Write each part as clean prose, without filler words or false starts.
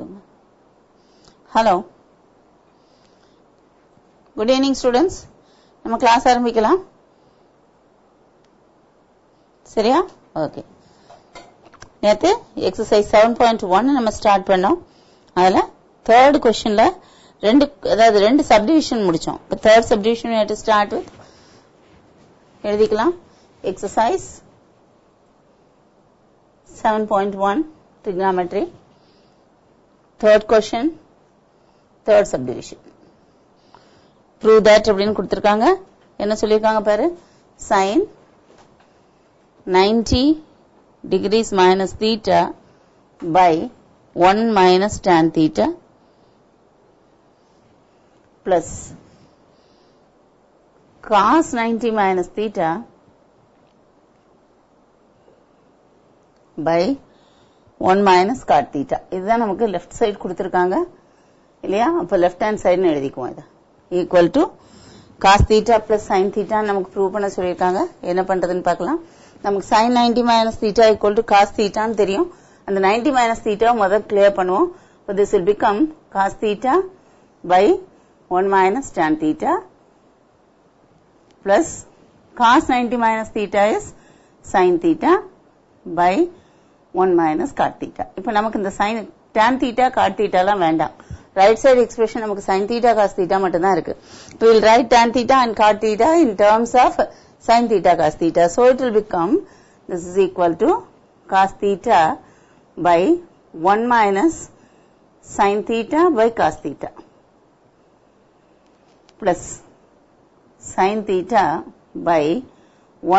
கொடுங்க. Hello, good evening students. நம்ம class ஆரம்பிக்கலாம் சரியா? ஓகே. நேற்று எக்ஸசைஸ் 7.1 நம்ம ஸ்டார்ட் பண்ணோம். அதுல தேர்ட் கொஸ்டின்ல ரெண்டு சப்டிவிஷன் முடிச்சோம். இப்போ third subdivision we have to start with. எழுதிக்கலாம். Exercise 7.1 trigonometry, third question, third subdivision. Prove that அப்படின்னு கொடுத்திருக்காங்க. என்ன சொல்லிருக்காங்க பாரு. sin 90 degrees minus theta by 1 minus tan theta plus cos 90 minus theta by 1 minus cot theta. இதுதான் நமக்கு left side கொடுத்திருக்காங்க இல்லையா? அப்ப லெஃப்ட் ஹேண்ட் சைடுன்னு எழுதிக்குவோம். இது equal to cos theta plus sin theta நமக்கு ப்ரூவ் பண்ண சொல்லியிருக்காங்க. என்ன பண்றதுன்னு பார்க்கலாம். நமக்கு sin 90 minus theta equal to cos theta ன்னு தெரியும். அந்த 90 minus theta முதல்ல கிளியர் பண்ணுவோம். So this will become cos theta by 1 minus tan theta plus cos 90 minus theta is sin theta by 1 minus cot theta. இப்போ நமக்கு இந்த sin tan theta cot theta எல்லாம் வேண்டாம். ரைட் சைடு எக்ஸ்பிரஷன் நமக்கு sin theta cos theta மட்டும் தான் இருக்கு. We will write tan theta and cot theta in terms of sin theta cos theta. So it will become this is equal to cos theta by 1 minus sin theta by cos theta plus sin theta by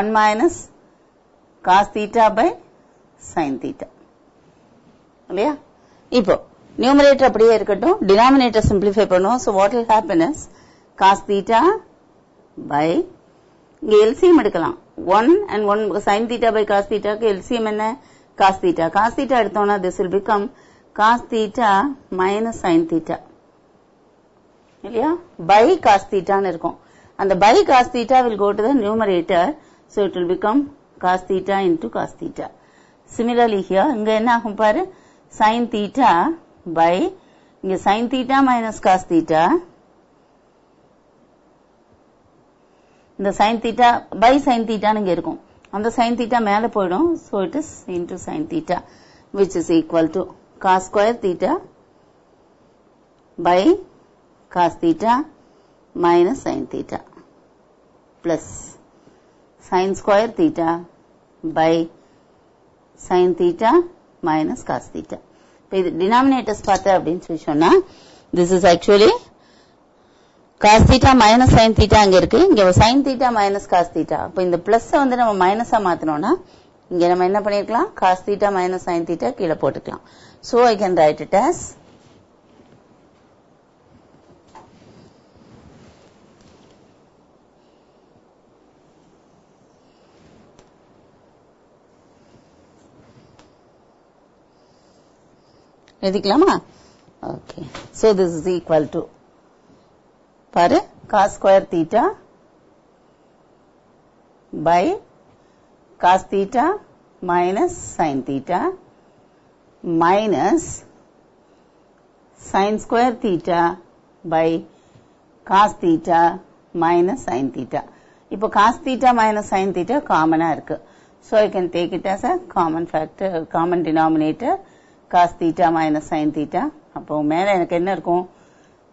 1 minus cos theta by sin theta. இல்லையா? இப்போ numerator அப்படியே இருக்கட்டும், denominator simplify பண்ணுவோம். So what will happen is cos theta by இங்க LCM எடுக்கலாம். 1 and 1 sin theta by cos theta க்கு LCM என்ன? cos theta. cos theta எடுத்தோம்னா this will become cos theta minus sin theta. இல்லையா? by cos theta ன்னு இருக்கும். அந்த by cos theta will go to the numerator. So it will become cos theta into cos theta. Similarly here இங்க என்ன ஆகும் பாரு. sin theta by இங்க sin theta minus cos theta, இந்த sin theta by sin theta இங்க இருக்கும். அந்த sin theta மேல போய்டும். So it is into sin theta which is equal to cos square theta by cos theta minus sin theta plus sin square theta by sin theta minus cos theta. இப்போ இது denominators பார்த்த அப்படின்னு சொல்லி சொன்னா this is actually cos theta minus sin theta அங்க இருக்கு. இங்க sin theta minus cos theta. அப்ப இந்த பிளஸ் வந்து நம்ம மைனஸா மாத்தணும்னா இங்க நம்ம என்ன பண்ணிருக்கலாம்? cos theta minus sin theta கீழ போட்டுக்கலாம். So I can write it as எழுதிக்கலாமா? Okay. So this is equal to பாரு cos square theta by cos theta minus sin theta minus sin square theta by cos theta minus sin theta. இப்போ cos theta minus sin theta காமனா இருக்கு. So I can take it as a common factor, common denominator, cos theta minus sin theta. அப்போ மேல எனக்கு என்ன இருக்கும்?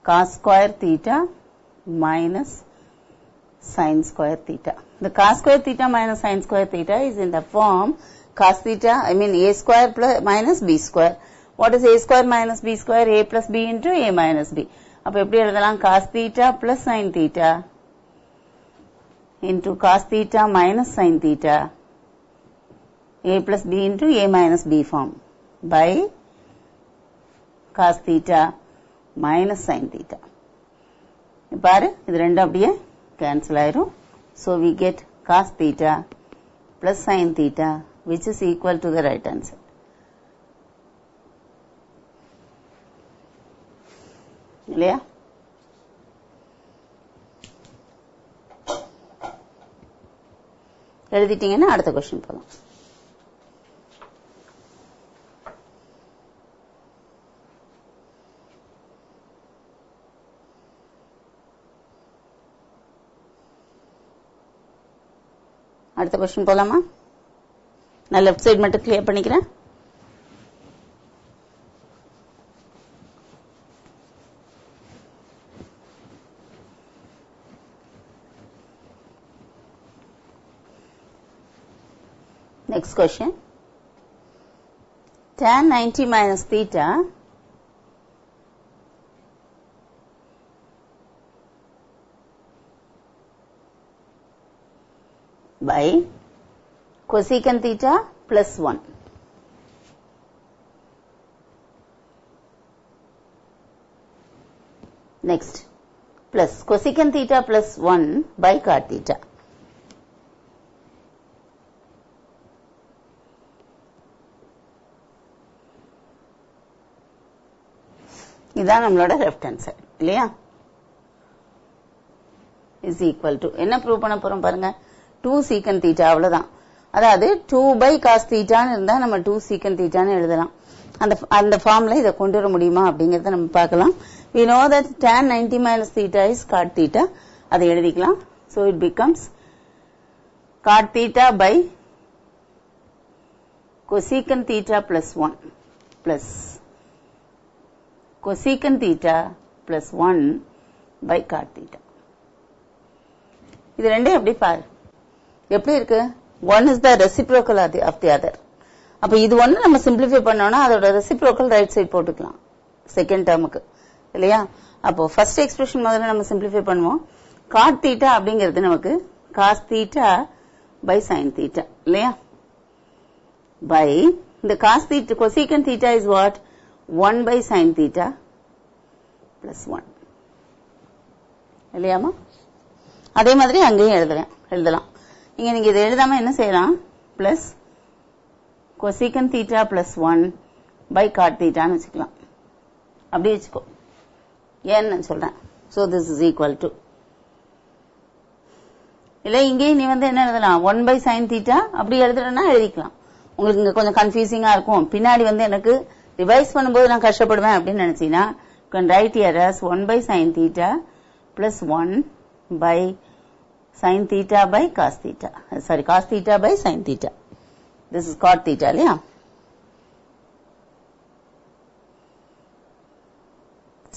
cos square theta minus sin square theta. The cos square theta minus sin square theta is in the form cos theta, I mean a square plus minus b square. What is a square minus b square? A plus b into a minus b. அப்ப எப்படி எழுதலாம்? cos theta plus sin theta into cos theta minus sin theta a plus b into a minus b form by cos theta minus sin theta. பாரு இது ரெண்டும் அப்படியே cancel ஆயிரும். So we get cos theta plus sin theta which is equal to the right hand side. இல்லையா? எழுதிட்டீங்கன்னா அடுத்த question போலாம். அடுத்த question போலாமா? நான் லெஃப்ட் சைடு மட்டும் கிளியர் பண்ணிக்கிறேன். Next question. Tan 90 minus theta by cosecant theta plus 1. Next, plus cosecant theta plus 1 by cot theta. இதான் நம்மளோட லெஃப்ட் ஹேண்ட் சைடு இல்லையா? இஸ் ஈக்குவல் டு என்ன ப்ரூவ் பண்ண போறோம் பாருங்க, 2 secant theta அவ்வளவுதான். அதாவது 2 by cos theta இருந்தா நம்ம 2 secant theta எழுதலாம். அந்த ஃபார்ம்ல இதை கொண்டு வர முடியுமா அப்படிங்கறத நம்ம பார்க்கலாம். we know that tan 90 minus theta is cot theta. அதை எழுதிக்கலாம். so it becomes cot theta by cosecant theta plus 1 plus cosecant theta plus 1 by cot theta. இது ரெண்டே எப்படி பாரு, எப்படி இருக்கு? one is the reciprocal of the other. அப்ப இது ஒன்னு நம்ம சிம்பிளிஃபை பண்ணோம்னா அதோட ரெசிப்ரோக்கல் ரைட் சைடு போட்டுக்கலாம் செகண்ட் டேர்முக்கு இல்லையா? அப்போ ஃபர்ஸ்ட் எக்ஸ்பிரஷன் முதல்ல நம்ம சிம்பிளிஃபை பண்ணுவோம். cot theta அப்படிங்கிறது நமக்கு cos theta by sin theta இல்லையா? by the cos theta cosecant theta is what? 1 by sin theta plus 1 இல்லையாமா? அதே மாதிரி அங்கேயும் எழுதலாம். இங்க நீங்க இதை எழுதாம என்ன செய்யலாம்? Plus cosecant theta plus 1 by cot theta ன்னு வச்சுக்கலாம். அப்படி வச்சுக்கோ, ஏன்னு சொல்றேன். so this is equal to இல்ல இங்கே நீ என்ன எழுதலாம்? 1 by sin theta அப்படி எழுதுறேன்னா எழுதிக்கலாம். உங்களுக்கு இங்க கொஞ்சம் கன்ஃபியூசிங்கா இருக்கும். பின்னாடி எனக்கு ரிவைஸ் பண்ணும்போது நான் கஷ்டப்படுவேன் அப்படின்னு நினைச்சீங்கன்னா you can write here as 1 by sin theta plus 1 by sin theta by cos theta. Sorry, cos theta by sin theta. This is cot theta இல்லையா?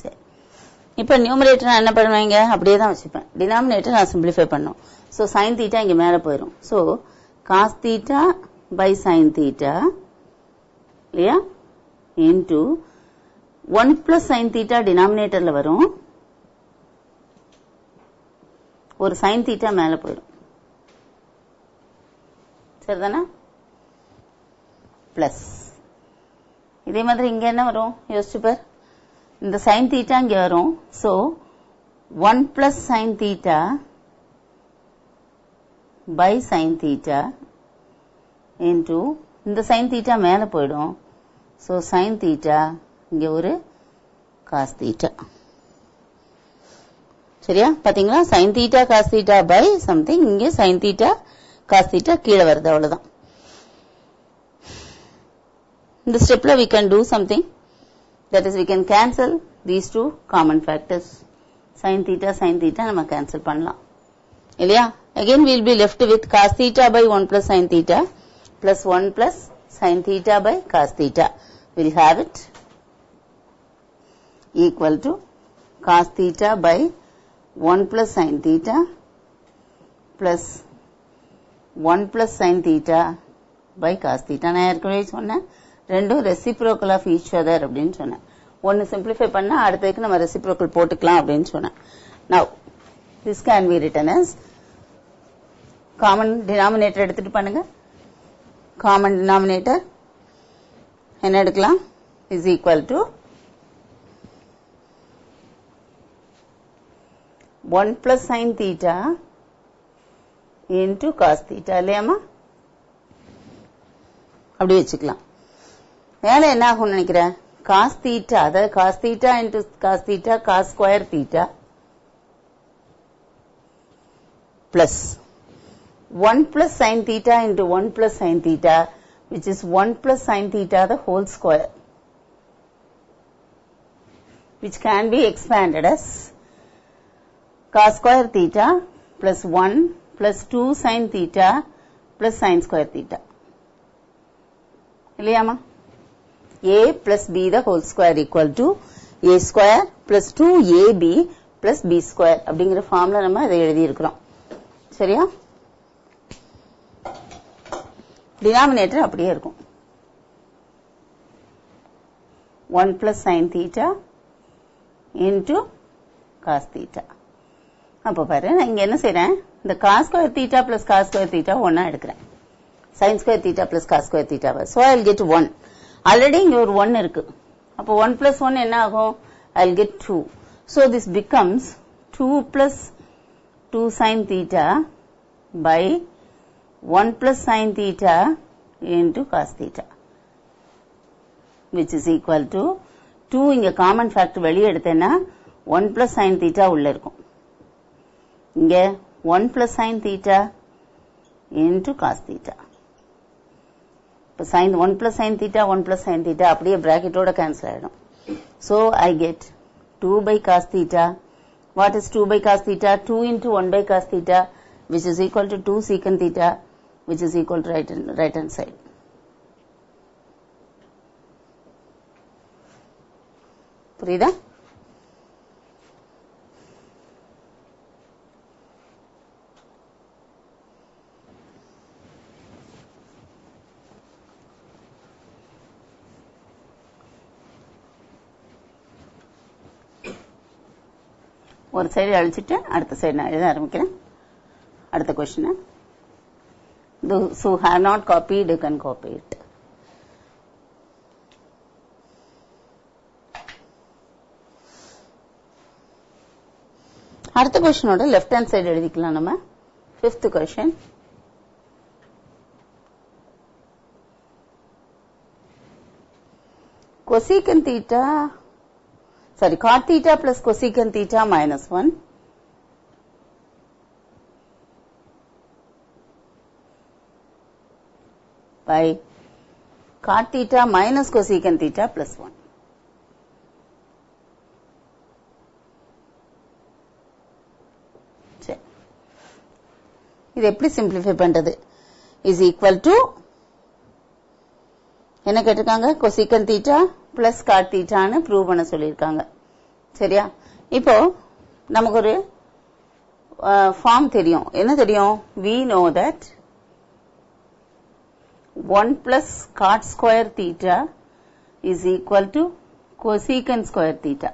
சரி, இப்ப நியூமரேட்டர் நான் என்ன பண்ணுவேங்க? அப்படியே தான் வச்சுப்பேன். டினாமினேட்டர் நான் சிம்பிளிஃபை பண்ணும். so sin theta இங்க மேல போயிடும். so cos theta by sin theta இல்லையா into 1 plus sin theta டினாமினேட்டர்ல வரும், ஒரு sin theta மேல போயிடும். சரிதானா? பிளஸ் இதே மாதிரி இங்க என்ன வரும் யோசிச்சு பார். இந்த sin theta இங்க வரும். so 1 plus sin theta by sin theta into இந்த sin theta மேல போயிடும். so sin theta இங்க ஒரு cos theta. சரியா? பாத்தீங்களா? sin theta cos theta by something, இங்க sin theta cos theta கீழே வருது, அவ்வளவுதான். இந்த ஸ்டெப்ல we can do something, that is we can cancel these two common factors. sin theta நம்ம cancel பண்ணலாம் இல்லையா? again we will be left with cos theta by 1 plus sin theta plus 1 plus sin theta by cos theta. We'll have it equal to cos theta by 1 plus sin theta plus 1 plus sin theta by cos theta. நான் ஏற்கனவே சொன்னேன் ரெண்டும் reciprocal of each other அப்படின்னு சொன்னேன். ஒன்னு simplify பண்ணா அடுத்ததுக்கு நம்ம reciprocal போட்டுக்கலாம் அப்படின்னு சொன்னேன். Now this can be written as common denominator எடுத்துட்டு பண்ணுங்க. common denominator என்ன எடுக்கலாம்? is equal to 1 plus sin theta into cos theta இல்லையாமா? அப்படி வச்சுக்கலாம். வேலை என்ன ஆகும் நினைக்கிறேன்? cos theta, அதாவது cos theta into cos theta cos square theta plus 1 plus sin theta into 1 plus sin theta, which is 1 plus sin theta the whole square, which can be expanded as cos square theta plus 1 plus 2 sin theta plus sin square theta. இல்லையாமா? a plus b the whole square equal to a square plus 2ab plus b square அப்படிங்கிற ஃபார்ம்ல நம்ம இதை எழுதி இருக்கிறோம். சரியா? Denominator அப்படியே இருக்கும். 1 plus sin theta into cos theta. அப்போ பாரு நான் இங்க என்ன செய்றேன், இந்த cos square theta plus cos square theta ஒண்ணா எடுக்கிறேன். sin square theta plus cos square theta. So I will get 1. Already இங்க ஒரு 1 இருக்கு. அப்போ 1 plus 1 என்ன ஆகும்? I will get 2. So this becomes 2 plus 2 sin theta by 1 plus sin theta into cos theta, which is equal to 2 இங்க common factor வெளியே எடுத்தேன்னா 1 plus sin theta உள்ள இருக்கும். இங்க 1 plus sin theta into cos theta. இப்போ sin 1 plus sin theta 1 plus sin theta அப்படியே பிராக்கெட்டோட cancel ஆயிடும். So I get 2 by cos theta. What is 2 by cos theta? 2 into 1 by cos theta, which is equal to 2 secant theta, which is equal to right hand side. புரியுதா? ஒரு side அழிச்சிட்டு அடுத்த side நான் எழுத ஆரம்பிக்கிறேன். அடுத்த question. Those who have not copied, you can copy it. அடுத்த கொஸ்டினோட left hand side எழுதிக்கலாம் நம்ம. 5th question. cosecant theta, sorry, cot theta plus cosecant theta minus 1 by cot theta minus cosecant theta plus 1. சரி, இது எப்படி simplify பண்றது? is equal to என்ன கேட்டிருக்காங்க? cosecant theta plus cot theta ன்னு ப்ரூவ் பண்ண சொல்லியிருக்காங்க. சரியா? இப்போ நமக்கு ஒரு ஃபார்ம் தெரியும். என்ன தெரியும்? we know that 1 plus cot square theta is equal to cosecant square theta.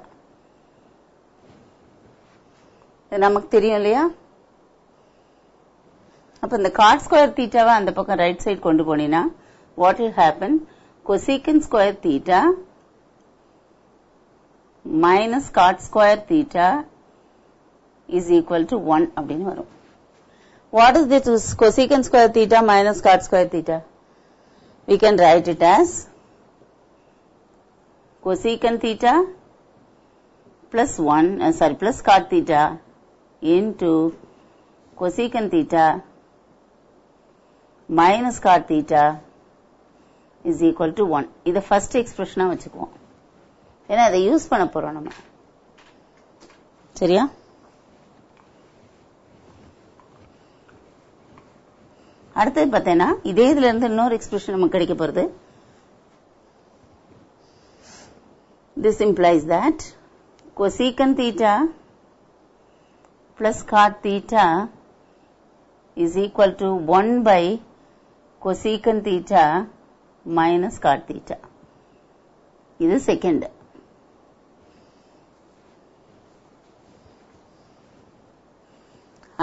நமக்கு தெரியும் இல்லையா? அப்ப இந்த cot square theta அந்த பக்கம் ரைட் சைடு கொண்டு போனீனா what will happen? cosecant square theta minus cot square theta is equal to 1 அப்படின்னு வரும். What is this cosecant square theta minus cot square theta? We can write it as cosecant theta plus 1, plus cot theta into cosecant theta minus cot theta is equal to 1. இதை first எக்ஸ்பிரஷனா வச்சுக்குவோம். ஏன்னா அதை use பண்ண போறோம் நம்ம. சரியா? அடுத்தது பார்த்தேன்னா இதே இதுல இருந்து இன்னொரு எக்ஸ்பிரஷன் நமக்கு கிடைக்க போறது. This implies that cosecant theta plus cot theta is equal to 1 by cosecant theta minus cot theta. இது செகண்ட்.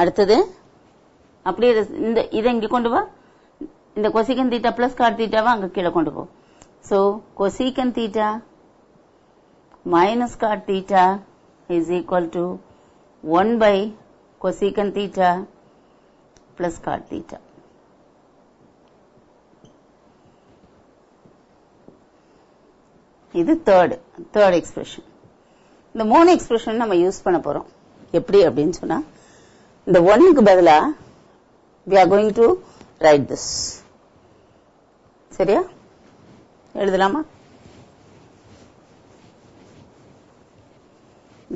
அடுத்தது அப்படியே இதை இங்க கொண்டு வா. இந்த cosecant theta plus cot theta அங்க கீழே கொண்டு போ. So cosecant theta minus cot theta is equal to 1 by cosecant theta plus cot theta. இது தேர்ட் எக்ஸ்பிரஷன். இந்த 3 எக்ஸ்பிரஷன் நம்ம யூஸ் பண்ண போறோம். எப்படி அப்படின்னு சொன்னா இந்த 1க்கு பதிலா we are going to write this. சரியா? எழுதலாமா?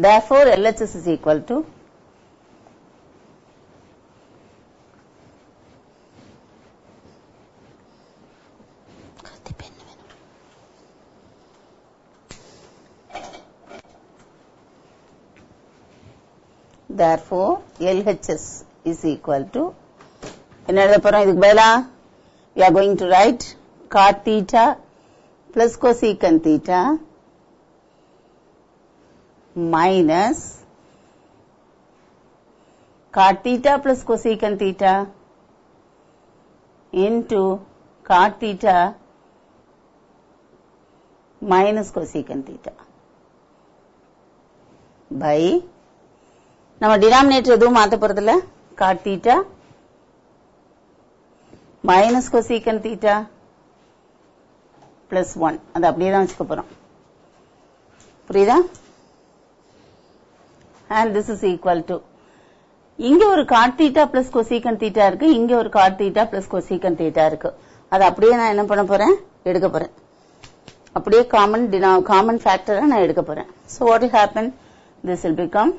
Therefore LHS is equal to therefore LHS is equal to என்ன எழுத போறோம் இதுக்கு பதிலா we are going to write cot theta plus cosecant theta minus cot theta plus cosecant theta into cot theta minus cosecant theta by நம்ம denominator எதுவும் மாத்த போறதில்ல cot theta minus cosecant theta plus 1 அது அப்படியே தான் வச்சுக்க போறோம் புரியுதா and this is equal to இங்க ஒரு cot theta plus cosecant theta இருக்கு இங்க ஒரு cot theta plus cosecant theta இருக்கு அது அப்படியே நான் என்ன பண்ண போறேன் எடுக்க போறேன் அப்படியே common factor நான் எடுக்க போறேன் so what will happen this will become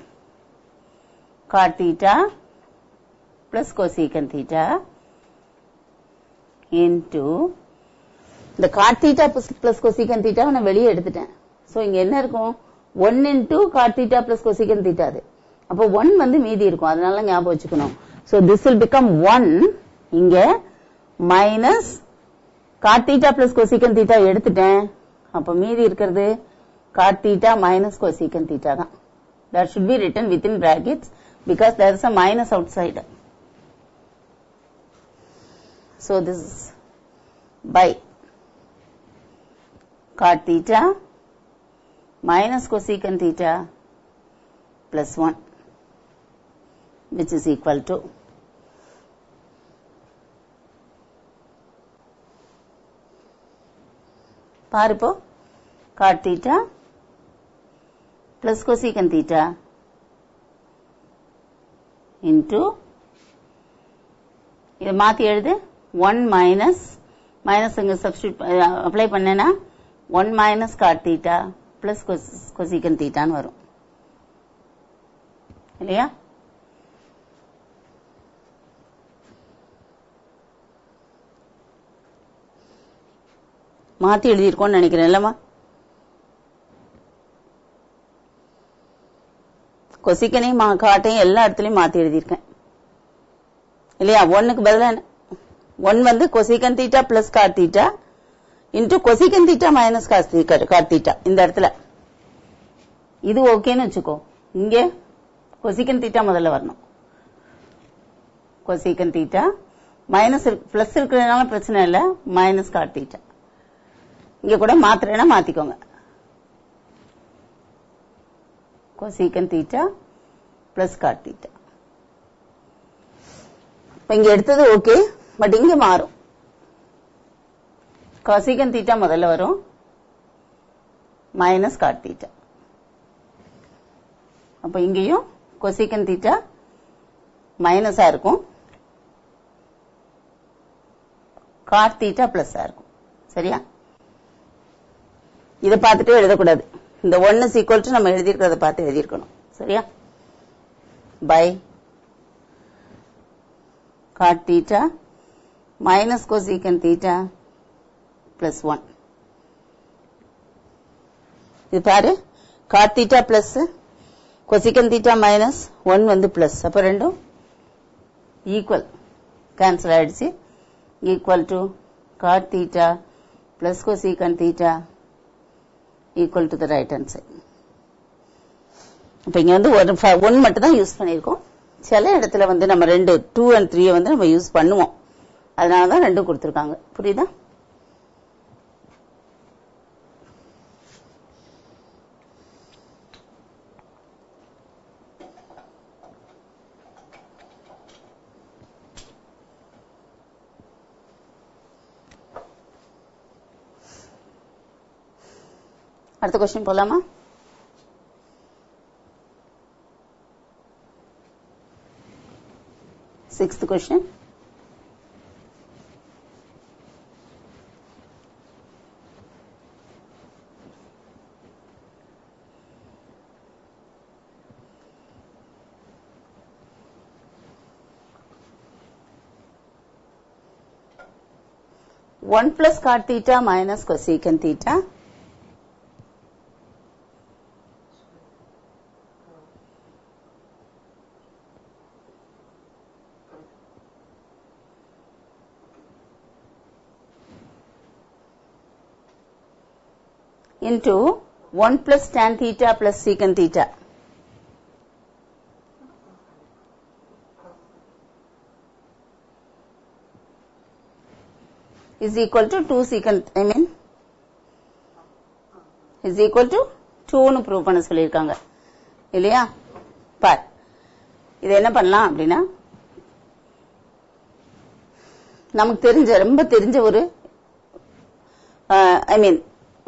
cot theta plus cosecant theta into the cot theta plus cosecant theta நான் வெளியே எடுத்துட்டேன் சோ இங்க என்ன இருக்கும் 1 into cot theta plus cosecant theta அது அப்போ 1 வந்து மீதி இருக்கும் அதனால ஞாபகம் வச்சுக்கணும் so this will become 1 இங்க minus cot theta plus cosecant theta எடுத்துட்டேன் அப்ப மீதி இருக்குது cot theta minus cosecant theta தான் that should be written within brackets because there is a minus outside so this is by cot theta minus cosecant theta plus 1 which is equal to பாருப்போ cot theta plus cosecant theta into இது மாத்தி எழுது 1 minus அங்க substitute apply பண்ணேனா 1 minus cot theta plus cosecant theta ன்னு வரும் இல்லையா மாத்தி எழுதி இருக்கோம்னு நினைக்கிறேன் இல்லமா கொசிக்கனையும் காட்டையும் எல்லா இடத்துலயும் மாத்தி எழுதி இருக்கேன் இல்லையா 1க்கு பதிலா 1 வந்து cosecant theta plus cot theta into cosecant theta minus cot theta இந்த இடத்துல இது ஓகேன்னு வெச்சுக்கோ இங்க cosecant theta முதல்ல வரணும் cosecant theta minus plus இருக்குறதுனால பிரச்சனை இல்ல minus cot theta இங்க கூட மாத்துறேனா மாத்திக்கோங்க cosecant theta plus cot theta இங்க எடுத்தது ஓகே பட் இங்க மாறும் cosecant theta முதல்ல வரும் minus cot theta அப்ப இங்கேயும் cosecant theta minus ஆ இருக்கும் cot theta plus ஆ இருக்கும் சரியா இத பார்த்துட்டு எழுத கூடாது இந்த 1 is equal to நம்ம எழுதி இருக்கறத பார்த்து எழுதி இருக்கணும் சரியா by cot theta minus cosecant theta plus 1 இது பாரு cot theta plus cosecant theta minus 1 வந்து plus அப்ப ரெண்டும் equal cancel ஆயிடுச்சு equal to cot theta plus cosecant theta equal to the right hand side அப்ப இங்க வந்து 1 மட்டும் தான் யூஸ் பண்ணிருக்கோம் சில இடத்துல வந்து நம்ம 2 and 3 வந்து நம்ம யூஸ் பண்ணுவோம் அதனால தான் ரெண்டும் கொடுத்திருக்காங்க புரியுதா அடுத்த क्वेश्चन போலாமா Sixth question. One plus cot theta minus cosecant theta into 1 plus tan theta plus secant theta. Is equal to 2 secant, is equal to 2 னு ப்ரூவ் பண்ண சொல்லியிருக்காங்க இல்லையா? பார், இது என்ன பண்ணலாம் அப்படின்னா, நமக்கு தெரிஞ்ச ரொம்ப தெரிஞ்ச ஒரு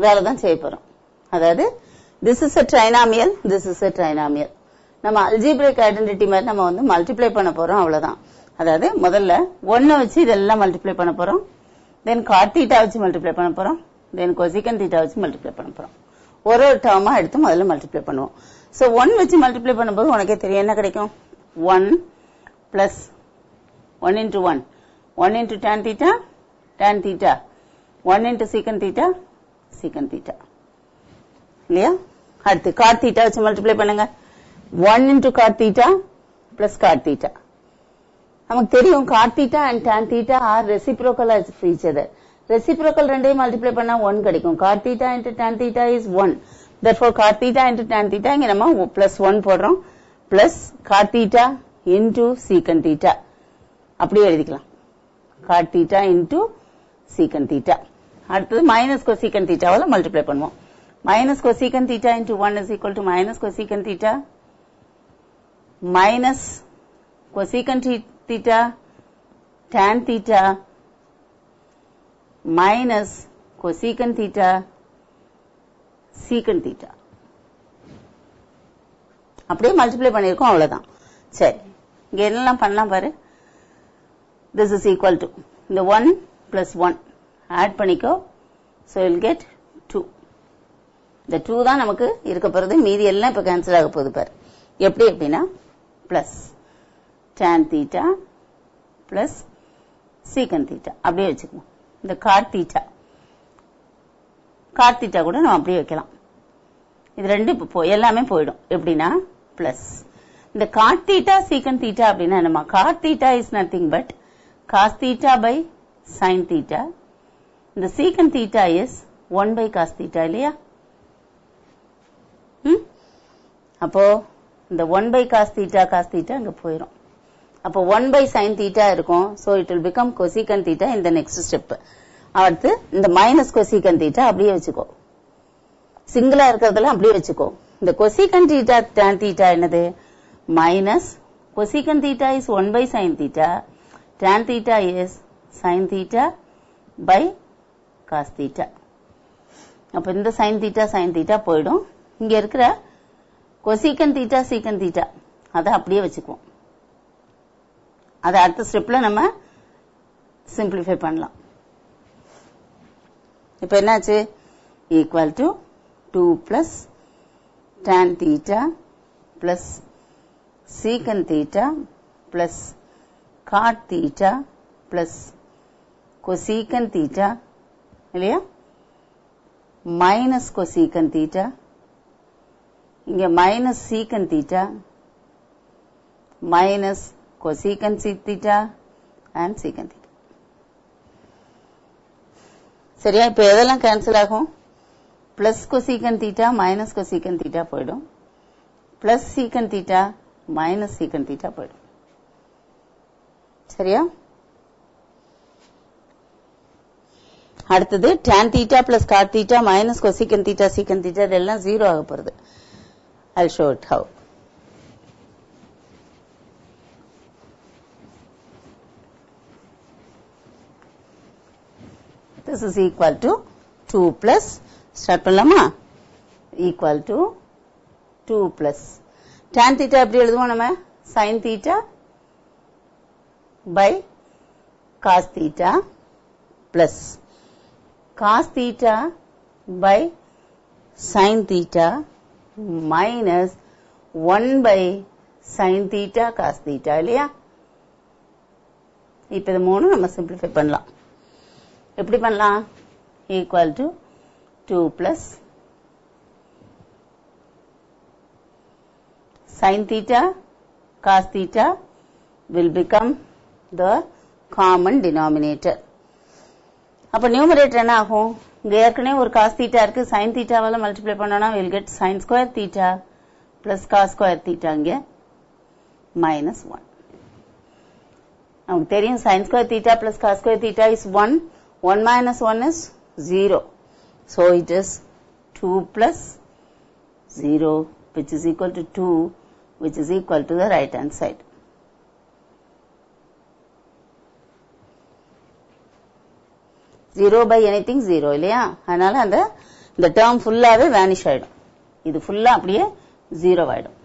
வேலை தான் செய்ய போறோம். அதாவது this is a trinomial, this is a trinomial. நம்ம அல்ஜிப்ரிக் ஐடென்டிட்டி மாதிரி நம்ம வந்து மல்டிப்ளை பண்ண போறோம், அவ்வளவுதான். அதாவது முதல்ல 1 வச்சு இதெல்லாம் மல்டிப்ளை பண்ண போறோம், தென் cot theta வச்சு மல்டிப்ளை பண்ண போறோம், தென் cosecant theta வச்சு மல்டிப்ளை பண்ண போறோம். ஒரு டேர்மா எடுத்து முதல்ல மல்டிப்ளை பண்ணுவோம். சோ 1 வச்சு மல்டிப்ளை பண்ணும்போது உனக்கே தெரியும் என்ன கிடைக்கும். 1 plus 1 into 1, 1 into tan theta, 1 into secant theta, secant theta. இல்லையா? அடுத்து cot theta வச்சு மல்டிப்ளை பண்ணுங்க. 1 into cot theta plus cot theta. நமக்கு தெரியும் cot theta and tan theta are reciprocal of each other. Reciprocal ரெண்டையும் மல்டிப்ளை பண்ணா 1 கிடைக்கும். cot theta into tan theta is 1. Therefore cot theta into tan theta இங்க நம்ம plus 1 போடுறோம், plus cot theta into secant theta. அப்படியே எழுதிக்கலாம். cot theta into secant theta. அடுத்தது minus cosecant theta வால multiply பண்ணுவோம். minus cosecant theta into 1 is equal to minus cosecant theta minus cosecant theta tan theta minus cosecant theta secant theta. அப்படியே multiply பண்ணிருக்கோம், அவ்வளவுதான். சரி, இங்க என்னெல்லாம் பண்ணலாம் பாரு. this is equal to இந்த 1 plus 1 add பண்ணிக்கோ, so you'll get 2. இந்த 2 தான் நமக்கு இருக்க போறது, மீதி எல்லாம் இப்ப கேன்சல் ஆக போகுது பாரு. எப்படி அப்படின்னா plus tan theta plus secant theta அப்படியே வச்சுக்குவோம். இந்த cot theta கூட நம்ம அப்படியே வைக்கலாம். இது ரெண்டு எல்லாமே போயிடும். எப்படின்னா பிளஸ் இந்த cot theta secant theta அப்படின்னா என்னமா, cot theta is nothing but cos theta by sin theta. இந்த secant theta is 1 by cos theta இல்லையா? அப்போ இந்த 1 by cos theta அங்க போயிடும். அப்போ 1 by sin theta இருக்கும். so it will become cosecant theta in the next step. அடுத்து இந்த minus cosecant theta அப்படியே வச்சுக்கோ, சிங்கிளா இருக்கிறதெல்லாம் அப்படியே வச்சுக்கோ. இந்த cosecant theta tan theta என்னது, minus cosecant theta is 1 by sin theta, tan theta is sin theta by cos theta. அப்ப இந்த sin theta போயிடும். இங்க இருக்கிற cosecant theta secant theta அதை அப்படியே வச்சுக்குவோம். அதை அடுத்த ஸ்டெப்ல நம்ம சிம்பிளிஃபை பண்ணலாம். இப்ப என்னாச்சு, equal to 2 plus tan theta plus secant theta plus cot theta plus cosecant theta இல்லையா, minus cosecant theta, இங்க minus secant theta minus cosecant theta and secant theta. சரியா? இப்ப எதெல்லாம் கேன்சல் ஆகும், plus cosecant theta minus cosecant theta போயிடும், plus secant theta minus secant theta போயிடும். சரியா? அடுத்தது tan theta plus cot theta minus cosecant theta secant theta இதெல்லாம் 0 ஆக போறது. I'll show it how. This is equal to 2 plus, start பண்ணலாமா, equal to 2 plus tan theta எப்படி எழுதுவோம் நம்ம, sin theta by cos theta plus cos theta by sin theta minus 1 by sin theta cos theta இல்லையா? இப்ப இது மூணு நம்ம simplify பண்ணலாம். எப்படி பண்ணலாம், equal to 2 plus sin theta cos theta will become the common denominator. அப்ப நியூமரேட்டர் என்ன ஆகும், இங்க ஏற்கனவே ஒரு cos theta இருக்கு, sin thetaவால மல்டிப்ளை பண்ணோம்னா we'll get sin square theta plus cos square theta இங்க minus 1. நமக்கு தெரியும் sin square theta plus cos square theta is 1. 1 minus 1 is 0. So it is 2 plus 0 which is equal to 2 which is equal to the right hand side. Zero by anything zero இல்லையா? அதனால இந்த term ஃபுல்லாவே vanish ஆயிடும். இது ஃபுல்லா அப்படியே zero ஆயிடும்.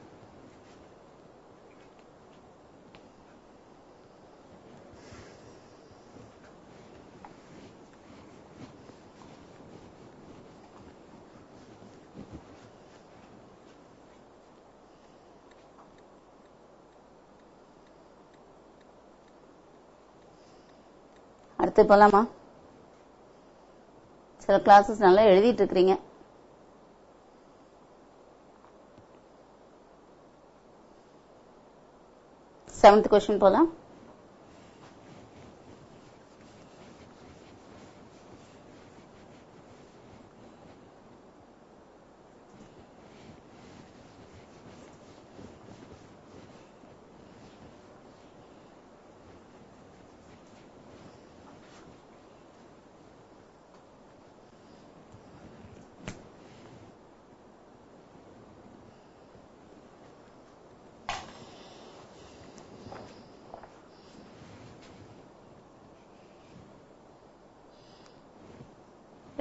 அடுத்து போலாமா? சில கிளாஸஸ் நல்லா எழுதிட்டு இருக்கீங்க. செவன்த் क्वेश्चन போலாம்.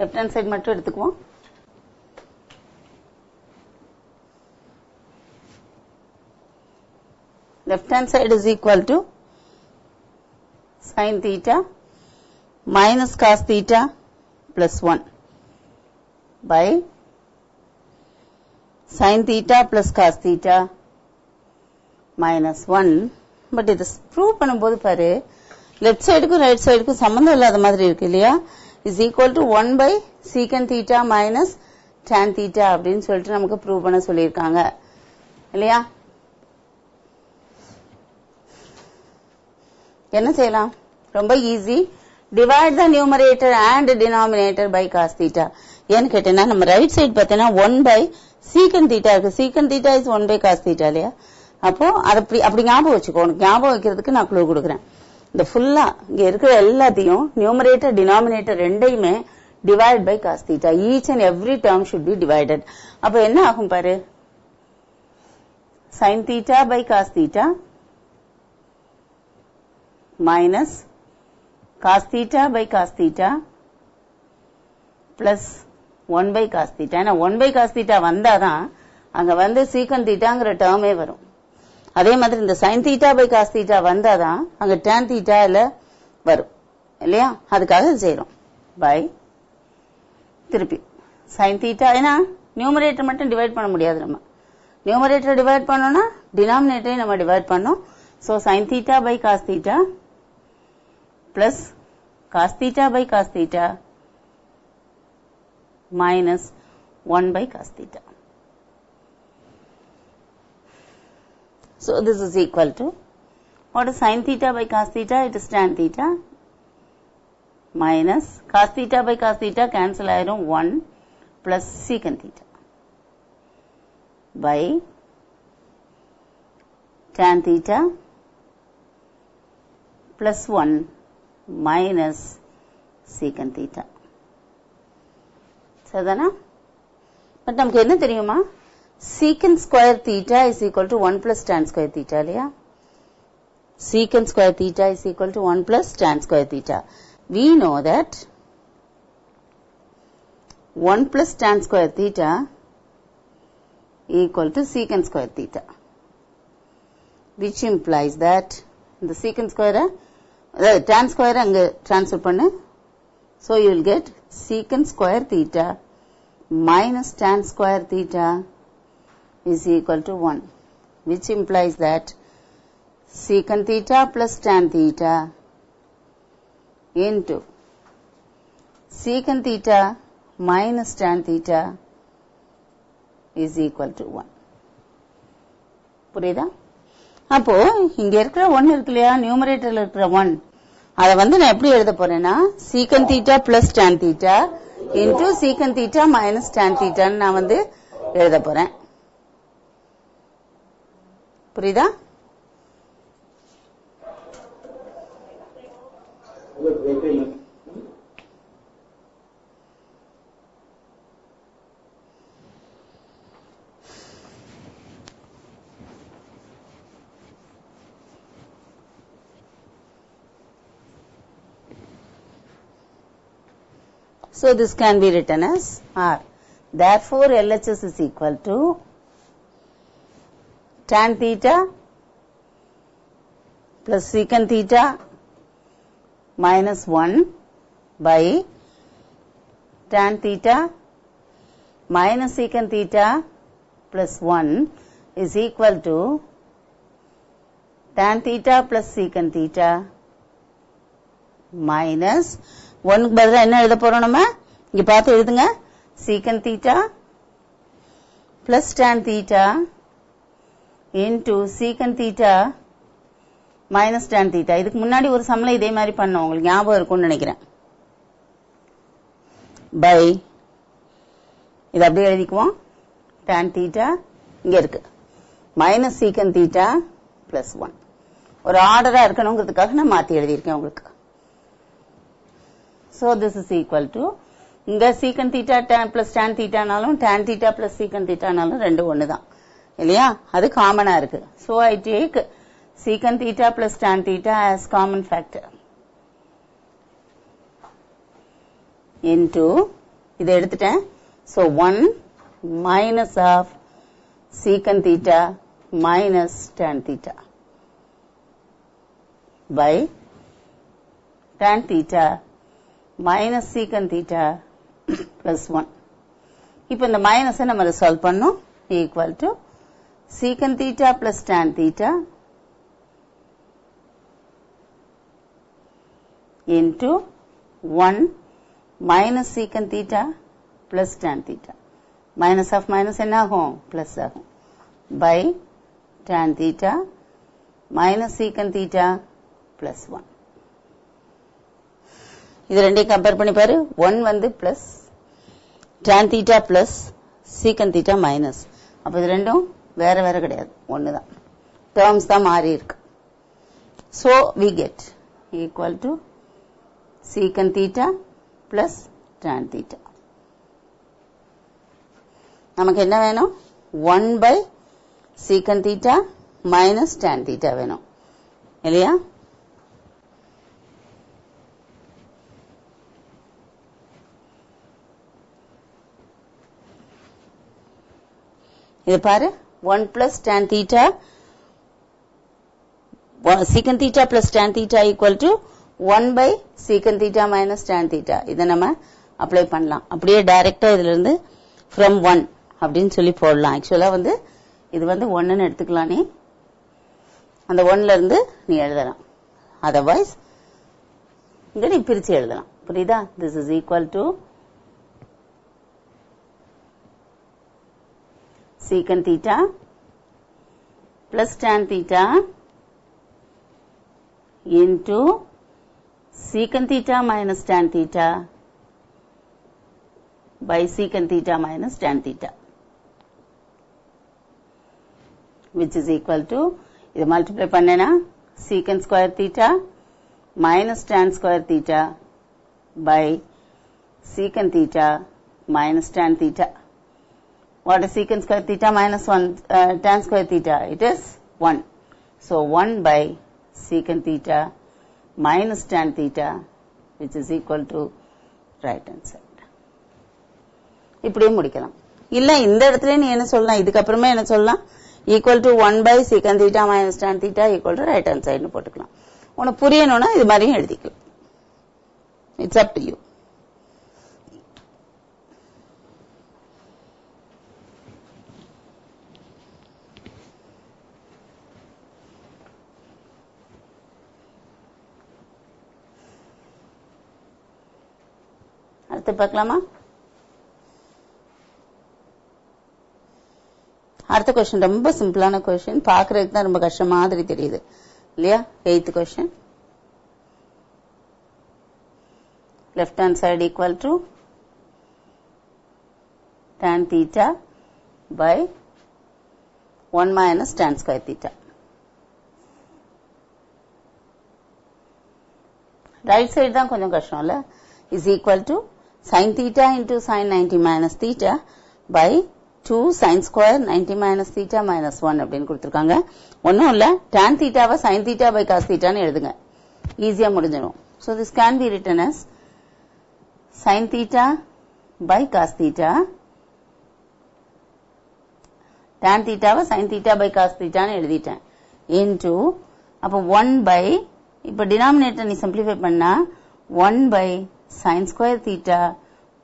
left hand side மட்டும் எடுத்துக்குவோம். left hand side is equal to sin theta minus cos theta plus 1 by sin theta plus cos theta minus 1. But இது ப்ரூவ் பண்ணும்போது பாரு, லெஃப்ட் சைடுக்கும் ரைட் சைடுக்கும் சம்பந்தம் இல்லாத மாதிரி இருக்கு இல்லையா? is equal to 1 by secant theta minus tan theta அப்படின்னு சொல்லிட்டு நமக்கு ப்ரூவ் பண்ண சொல்லியிருக்காங்க இல்லையா? என்ன செய்யலாம்? ரொம்ப easy. Divide the numerator and denominator by cos theta. ஏன்னு கேட்டேன்னா நம்ம ரைட் சைடு பார்த்தீங்கன்னா 1 by secant theta இருக்கு. secant theta is 1 by cos theta இல்லையா? அப்போ அப்படி ஞாபகம் வச்சுக்கோ. உனக்கு ஞாபகம் வைக்கிறதுக்கு நான் க்ளூ கொடுக்குறேன். இந்த ஃபுல்லா இங்க இருக்கிற எல்லாத்தையும் நியூமரேட்டர் டினாமினேட்டர் ரெண்டையுமே divide by cos theta. Each and every term should be divided. அப்ப என்ன ஆகும் பாரு, sin theta by cos theta minus cos theta by cos theta plus 1 by cos theta. ஏன்னா 1 by cos theta வந்தாதான் அங்க வந்து secant thetaங்கிற டேர்மே வரும். அதே மாதிரி இந்த sin theta by cos theta வந்தாதான் அங்க tan theta வரும் இல்லையா? அதுக்காக செய்யறோம். பை திருப்பி sin theta, ஏன்னா நியூமரேட்டர் மட்டும் டிவைட் பண்ண முடியாது. நம்ம நியூமரேட்டர் டிவைட் பண்ணோம்னா டினாமினேட்டரையும் நம்ம டிவைட் பண்ணோம். So sin theta by cos theta plus cos theta by cos theta minus 1 by cos theta. So this is equal to, what is sin theta by cos theta? It is tan theta minus cos theta by cos theta cancel ஆயிரும் 1 plus secant theta by tan theta plus 1 minus secant theta. சரிதானா? But நமக்கு என்ன தெரியுமா? secant square theta is equal to 1 plus tan square theta இல்லையா? secant square theta is equal to 1 plus tan square theta. We know that 1 plus tan square theta equal to secant square theta, which implies that the secant square tan square அங்க transfer பண்ணு. So you will get secant square theta minus tan square theta is equal to 1, which implies that secant theta plus tan theta into secant theta minus tan theta is equal to 1. புரியுதா? அப்போ இங்க இருக்கிற 1 இருக்கு இல்லையா, நியூமரேட்டர்ல இருக்கிற 1, அதை வந்து நான் எப்படி எழுத போறேன்னா secant theta plus tan theta into secant theta minus tan theta நான் வந்து எழுத போறேன். புரியுதா? So this can be written as R. Therefore, LHS is equal to tan theta plus secant theta minus 1 by tan theta minus secant theta plus 1 is equal to tan theta plus secant theta minus 1 க்கு பதிலா என்ன எழுத போறோம் நம்ம இங்க பார்த்து எழுதுங்க secant theta plus tan theta into secant theta minus tan theta. இதுக்கு முன்னாடி ஒரு சம்ல இதே மாதிரி பண்ணோம், உங்களுக்கு ஞாபகம் இருக்கும்னு நினைக்கிறேன். பை இது அப்படியே எழுதிக்குவோம், tan theta இங்க இருக்கு minus secant theta plus 1. ஒரு ஆர்டரா இருக்கணுங்கிறதுக்காக நான் மாத்தி எழுதியிருக்கேன் உங்களுக்கு. So this is equal to இங்க secant theta plus tan theta நாலும் tan theta plus secant theta நாலும் ரெண்டு ஒண்ணுதான் இல்லையா, அது காமனா இருக்கு. So I take secant theta plus tan theta as common factor into இதை எடுத்துட்டேன். So 1 minus of secant theta minus tan theta by tan theta minus secant theta plus 1. இப்போ இந்த மைனஸ் நம்ம சால்வ் பண்ணோம், equal to secant theta plus tan theta into 1 minus secant theta plus tan theta. Minus of minus என்ன ஆகும், plus ஆகும் by tan theta minus secant theta plus 1. இது ரெண்டையும் compare பண்ணி பாரு, 1 வந்து plus tan theta plus secant theta minus. அப்ப இது ரெண்டும் வேற வேற கிடையாது, ஒண்ணுதான், டேர்ம்ஸ் தான் மாறி இருக்கு. So we get equal to secant theta plus tan theta. நமக்கு என்ன வேணும், 1 by secant theta minus tan theta வேணும் இல்லையா. இது பாரு, 1 plus tan theta secant theta plus tan theta equal to 1 by secant theta minus tan theta. இதை நம்ம apply பண்ணலாம், அப்படியே டைரக்டா இதுல இருந்து from 1 அப்படின்னு சொல்லி போடலாம். ஆக்சுவலா வந்து இது வந்து 1ன்னு எடுத்துக்கலாம், நீ அந்த 1ல இருந்து நீ எழுதலாம், அதர்வைஸ் இங்க நீ பிரிச்சு எழுதலாம். புரியுதா? this is equal to secant theta plus tan theta into secant theta minus tan theta by secant theta minus tan theta, which is equal to இது multiply பண்ணேனா secant square theta minus tan square theta by secant theta minus tan theta. What is secant square theta minus 1 tan square theta? It is 1. So 1 by secant theta minus tan theta, which is equal to right hand side. இப்படியே முடிக்கலாம். இல்ல இந்த இடத்துல நீ என்ன சொல்லலாம், இதுக்கு அப்புறமே என்ன சொல்லலாம், equal to 1 by secant theta minus tan theta equal to right hand side னு போட்டுக்கலாம். உனக்கு புரியணும்னா இது மாதிரியும் எழுதிக்கலாம். It's up to you. அடுத்து பார்க்கலாமா? அடுத்த क्वेश्चन ரொம்ப சிம்பிளான क्वेश्चन, பார்க்கிறதுக்கு தான் ரொம்ப கஷ்டம் மாதிரி தெரியுது இல்லையா. 8th question, left hand side equal to tan theta by 1 minus tan square theta. Right side தான் கொஞ்சம் கஷ்டம் இல்ல, is equal to sin theta into sin 90 minus theta by 2 sin square 90 minus theta minus 1 அப்படின்னு கொடுத்திருக்காங்க. ஒண்ணும் இல்ல, tan theta why sin theta by cos theta ன்னு எழுதுங்க, ஈஸியா முடிஞ்சிடும். So this can be written as sin theta by cos theta, tan theta why sin theta by cos theta ன்னு எழுதிட்டேன், into அப்ப 1 by, இப்ப டினாமினேட்டர் நீ சிம்பிளிஃபை பண்ணா 1 by sin square theta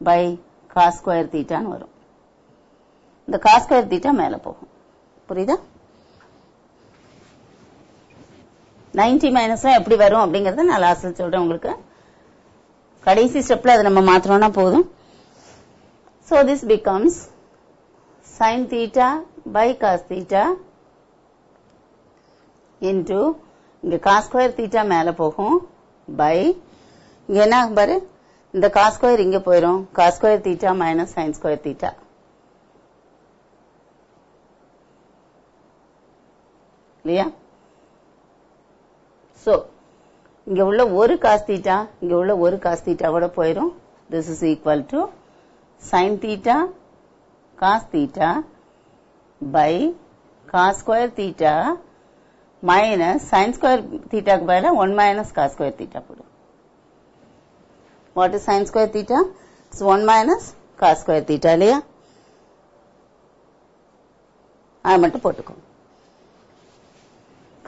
by cos square theta ன்னு வரும். இந்த cos square theta மேல போகும், புரியுதா? 90 மைனஸ் எப்படி வரும் அப்படிங்கறத நான் லாஸ்ட்ல சொல்றேன் உங்களுக்கு. கடைசி ஸ்டெப்ல அதை நம்ம மாத்திரோம்னா போதும். So this becomes sin theta by cos theta into இங்க cos square theta மேல போகும் by, இங்க என்ன பாரு, இந்த cos square இங்க போயிரும், cos square theta minus sin square theta. இல்லையா? So இங்க உள்ள ஒரு cos theta இங்க உள்ள ஒரு cos theta ஓட போயிரும். This is equal to sin theta cos theta by cos square theta minus sin square theta க்கு பதிலா 1 minus cos square theta போடும். What is sin square theta? It's 1 minus cos square theta இல்லையா? அது மட்டும் போட்டுக்கோ,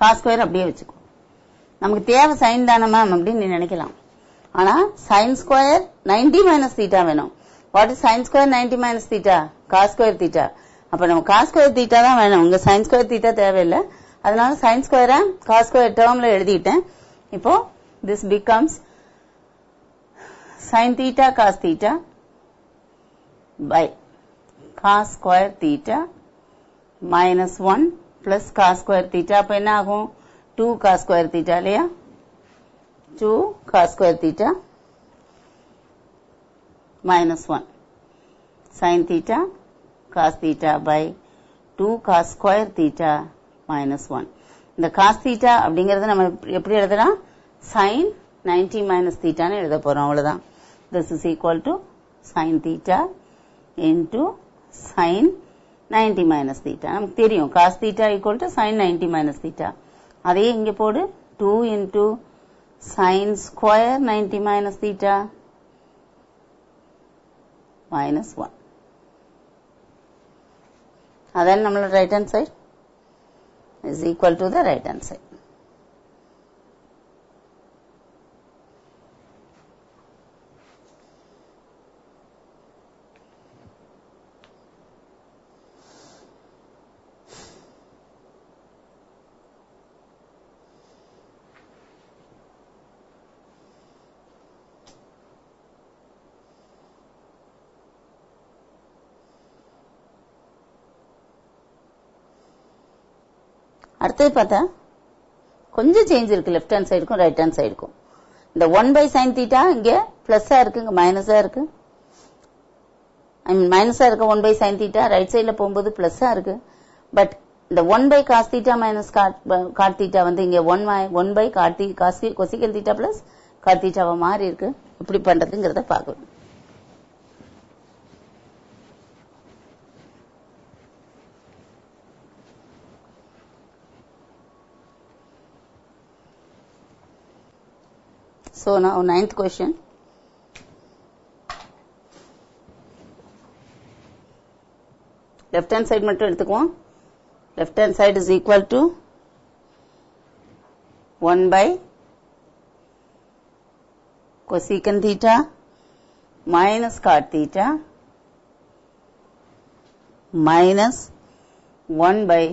cos square அப்படியே வச்சுக்கோ. நமக்கு தேவை sin தானே மேம் அப்படின்னு நீ நினைக்கலாம், ஆனா sin square 90 minus theta வேணும். What is sin square 90 minus theta? cos square theta. அப்ப நம்ம cos square theta தான் வேணும், உங்க sin square theta தேவையில்லை. அதனால sin square cos square termல எழுதிட்டேன். இப்போ this becomes sin theta cos theta by cos square theta minus 1 plus cos square theta. அப்ப என்ன ஆகும்? 2 cos square theta இல்லையா? 2 cos square theta minus 1 sin theta cos theta by 2 cos square theta minus 1. இந்த cos theta அப்படிங்கறத நம்ம எப்படி எழுதலாம்? sin 90 minus theta ன்னு எழுத போறோம், அவ்வளவுதான். This is equal to sin theta into sin 90 minus theta. நமக்கு தெரியும் cos theta equal to sin 90 minus theta. அதே இங்க போடு, 2 into sin square 90 minus theta minus 1. அதான் நம்மளோட right hand side is equal to the right hand side. அடுத்தது பார்த்தா கொஞ்சம் சேஞ்ச் இருக்கு, லெஃப்ட் ஹேண்ட் சைடுக்கும் ரைட் ஹேண்ட் சைடுக்கும். இந்த 1 by sin theta இங்க பிளஸ்ஸா இருக்கு, இங்க மைனஸா இருக்கு. ஐ மீன் மைனஸா இருக்க 1 by sin theta ரைட் சைடுல போகும்போது பிளஸ்ஸா இருக்கு. பட் இந்த 1 by cos theta minus cot theta வந்து இங்க 1 by cosecant theta plus cot theta வா மாறி இருக்கு. எப்படி பண்றதுங்கறத பார்க்கணும். So now 9th question. Left hand side மட்டும் எடுத்துக்குவோம். Left hand side is equal to 1 by cosecant theta minus cot theta minus 1 by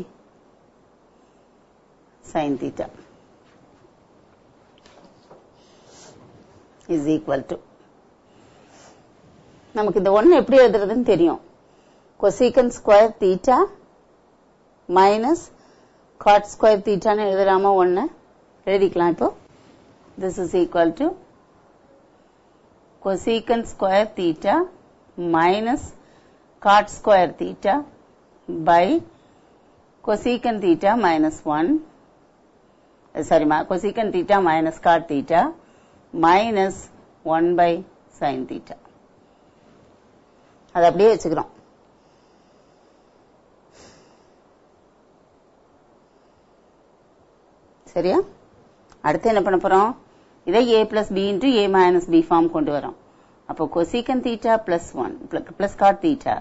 sin theta is equal to, நமக்கு இந்த 1 எப்படி எழுதுறதுன்னு தெரியும். cosecant square theta minus cot square theta ன்னு எழுதலாமா? 1 எழுதிக்கலாம். இப்போ this is equal to cosecant square theta minus cot square theta by cosecant theta minus 1, cosecant theta minus cot theta minus 1 by sin theta. அது அப்படியே வச்சுக்கிறோம். சரியா? அடுத்து என்ன பண்ண போறோம்? இதை a plus b into a minus b form கொண்டு வரோம். அப்போ cosecant theta plus 1 plus cot theta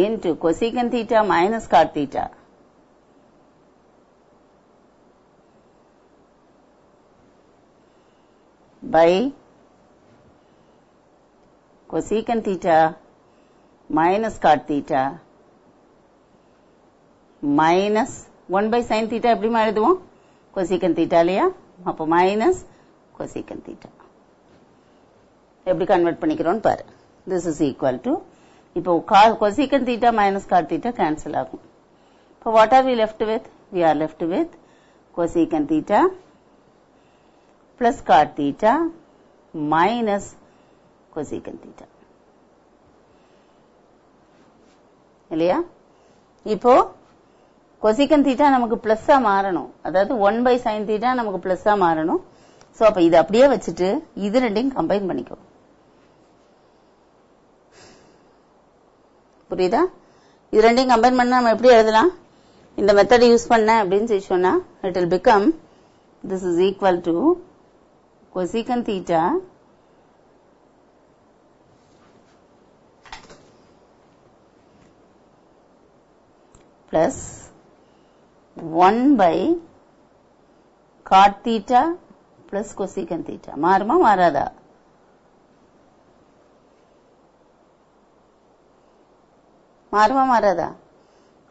into cosecant theta minus cot theta by cosecant theta minus cot theta minus 1 by sin theta எப்படி எழுதுவோம்? cosecant theta இல்லையா? அப்போ minus cosecant theta. எப்படி convert பண்ணிக்கிறோம்னு பாரு. this is equal to இப்போ cosecant theta minus cot theta cancel ஆகும். இப்போ what are we left with? we are left with cosecant theta plus cot theta minus cosecant theta. இல்லையா? இப்போ cosecant theta நமக்கு பிளஸ்ஸா மாறணும். அதாவது 1 by sin theta நமக்கு பிளஸ்ஸா மாறணும். சோ அப்ப இது அப்படியே வச்சிட்டு இது ரெண்டையும் கம்பைன் பண்ணிக்கோ. புரியுதா? இது ரெண்டையும் கம்பைன் பண்ணா நம்ம எப்படி எழுதலாம்? இந்த மெத்தட் யூஸ் பண்ண அப்படின்னு சொல்லி சொன்னா it will become this is equal to cosecant theta plus 1 by cot theta plus cosecant theta. மாறுமா மாறாதா? மாறுமா மாறாதா?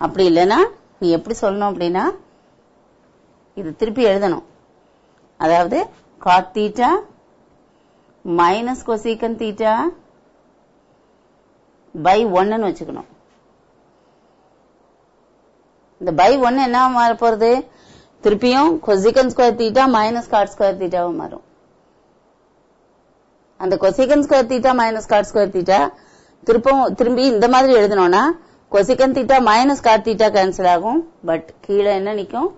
அப்படி இல்லைன்னா நீ எப்படி சொல்லணும் அப்படின்னா இது திருப்பி எழுதணும். அதாவது cot theta minus cosecant theta by 1 ன்னு வச்சுக்கணும். இந்த by 1 என்ன மாற போறது? திருப்பியும் cosecant square theta minus cot square theta மாறும். அந்த cosecant square theta minus cot square theta திரும்பி இந்த மாதிரி எழுதணும்னா cosecant theta minus cot theta cancel ஆகும். பட் கீழே என்ன நிக்கும்?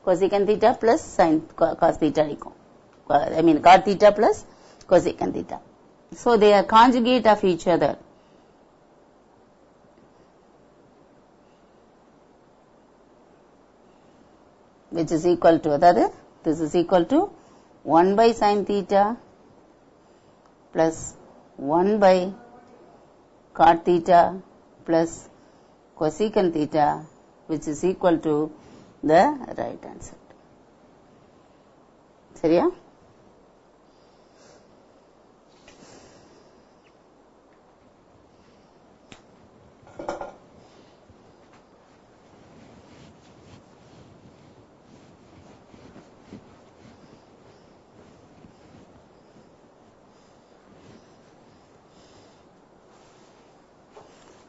cosecant theta plus sin cos theta நிக்கும். I mean cot theta plus cosecant theta. So they are conjugate of each other. Which is equal to, அதாவது this is equal to 1 by sin theta plus 1 by cot theta plus cosecant theta, which is equal to the right hand side. சரியா?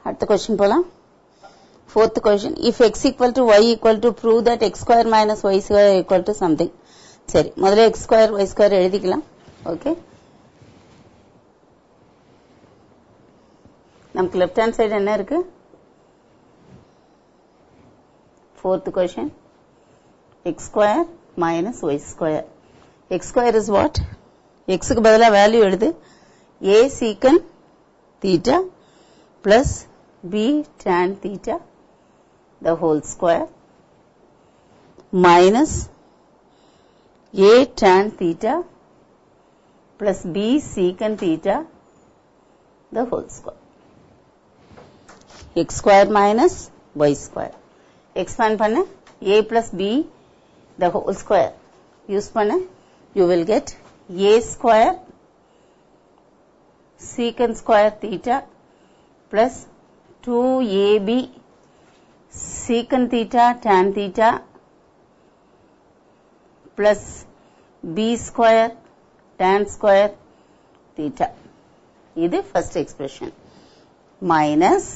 அடுத்த question போலாம். fourth question, if x equal to y equal to prove that x square minus y square equal to something. சரி, முதல்ல x square y square எழுதிக்கலாம். Okay, நமக்கு left hand side என்ன இருக்கு? fourth question, x square minus y square. x square is what? x க்கு பதிலா value எழுது. a secant theta plus b tan theta the whole square minus a tan theta plus b secant theta the whole square. x square minus y square. expand பண்ண a plus b the whole square use பண்ண you will get a square secant square theta plus 2ab secant theta tan theta plus b square tan square theta. இது first expression. Minus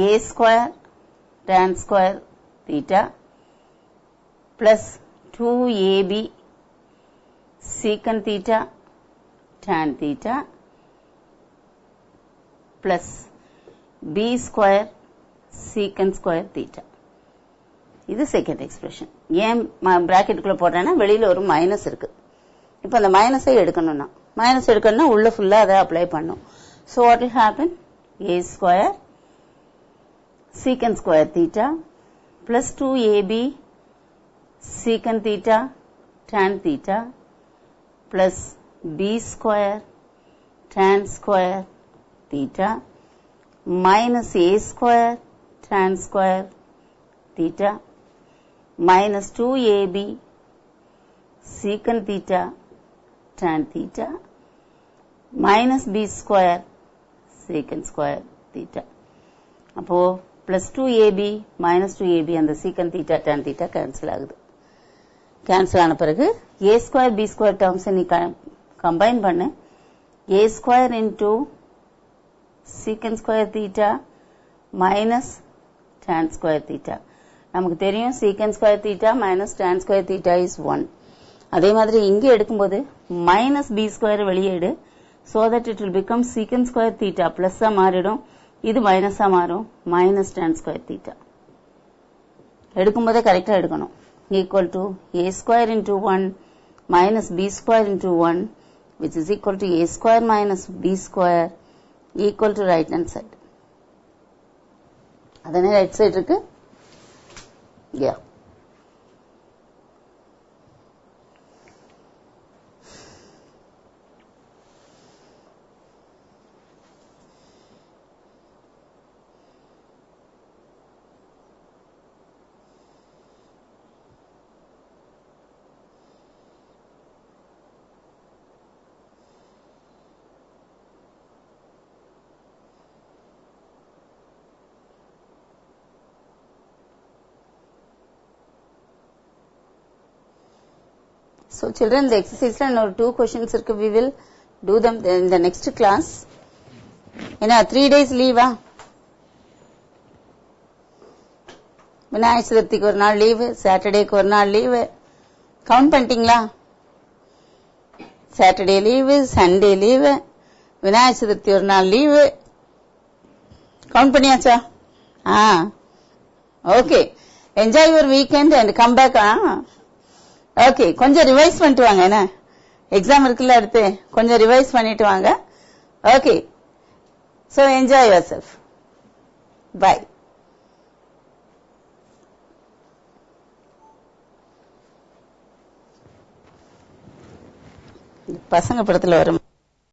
a square tan square theta plus 2ab secant theta tan theta plus b square secant square theta. இது second expression. ஏன் பிராக்கெட்டுக்குள்ள போட்டேன்னா வெளியில ஒரு minus இருக்கு. இப்ப அந்த மைனஸை எடுக்கணும்னா உள்ள ஃபுல்லா அதை அப்ளை பண்ணும். So what will happen? a square secant square theta plus 2ab secant theta tan theta plus b square tan square theta minus a square tan square theta minus 2ab secant theta tan theta minus b square secant square theta. அப்போ plus 2ab minus 2ab அந்த secant theta tan theta cancel ஆகுது. cancel ஆன பிறகு a square b square terms நீ combine பண்ணு. a square into secant square theta minus tan square theta. நமக்கு தெரியும் secant square theta minus tan square theta is 1. அதே மாதிரி இங்கே எடுக்கும்போது minus b square வெளியேடு. So that it will become secant square theta plus மாறிடும். இது minus மாறும் minus tan square theta. எடுக்கும்போதே கரெக்டா எடுக்கணும். equal to a square into 1 minus b square into 1 which is equal to a square minus b square equal to right hand side. அதனே right side இருக்கு. Yeah. So children, the exercise and our 2 questions we will do them in the next class. ஏன்னா 3 days leave ஆ? விநாயகர் சதுர்த்திக்கு ஒரு நாள் leave, சாட்டர்டேக்கு ஒரு நாள் leave. Count பண்ணிட்டீங்களா? Saturday leave, Sunday leave, Vinayagar Chaturthi ஒரு நாள் லீவு. கவுண்ட் பண்ணியாச்சா? Okay. Enjoy your weekend and come back. Okay, கொஞ்சம் ரிவைஸ் பண்ணிட்டு வாங்க. என்ன எக்ஸாம் இருக்குல்ல அடுத்து, கொஞ்சம் ரிவைஸ் பண்ணிட்டு வாங்க. Okay, so enjoy yourself. Bye. பசங்க படத்துல வரும்.